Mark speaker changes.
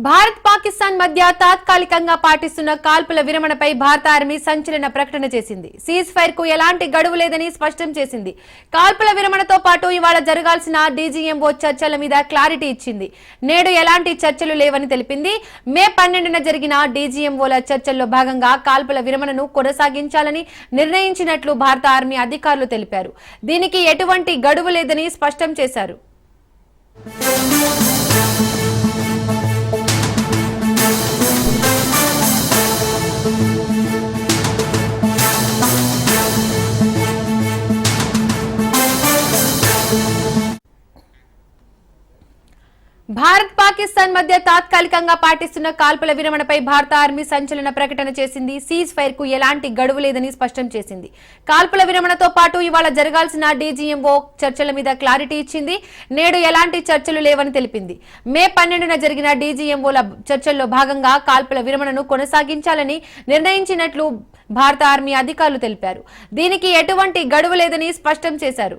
Speaker 1: భారత్ పాకిస్తాన్ మధ్య తాత్కాలికంగా పాటిస్తున్న కాల్పుల విరమణపై భారత ఆర్మీ సంచలన ప్రకటన చేసింది. సీజ్ ఫైర్ కు ఎలాంటి గడువు లేదని స్పష్టం చేసింది. కాల్పుల విరమణతో పాటు ఇవాళ జరగాల్సిన డీజీఎంఓ చర్చల మీద క్లారిటీ ఇచ్చింది. నేడు ఎలాంటి చర్చలు లేవని తెలిపింది. మే 12న జరిగిన డీజీఎంఓల చర్చల్లో భాగంగా కాల్పుల విరమణను కొనసాగించాలని నిర్ణయించినట్లు భారత ఆర్మీ అధికారులు తెలిపారు. దీనికి ఎటువంటి గడువు లేదని స్పష్టం చేశారు. భారత్ పాకిస్తాన్ మధ్య తాత్కాలికంగా పాటిస్తున్న కాల్పుల విరమణపై భారత ఆర్మీ సంచలన ప్రకటన చేసింది. సీజ్ ఫైర్ కు ఎలాంటి గడువు లేదని స్పష్టం చేసింది. కాల్పుల విరమణతో పాటు ఇవాళ జరగాల్సిన డీజీఎంఓ చర్చల మీద క్లారిటీ ఇచ్చింది. నేడు ఎలాంటి చర్చలు లేవని తెలిపింది. మే 12న జరిగిన డీజీఎంఓల చర్చల్లో భాగంగా కాల్పుల విరమణను కొనసాగించాలని నిర్ణయించినట్లు భారత ఆర్మీ అధికారులు తెలిపారు. దీనికి ఎటువంటి గడువు లేదని స్పష్టం చేశారు.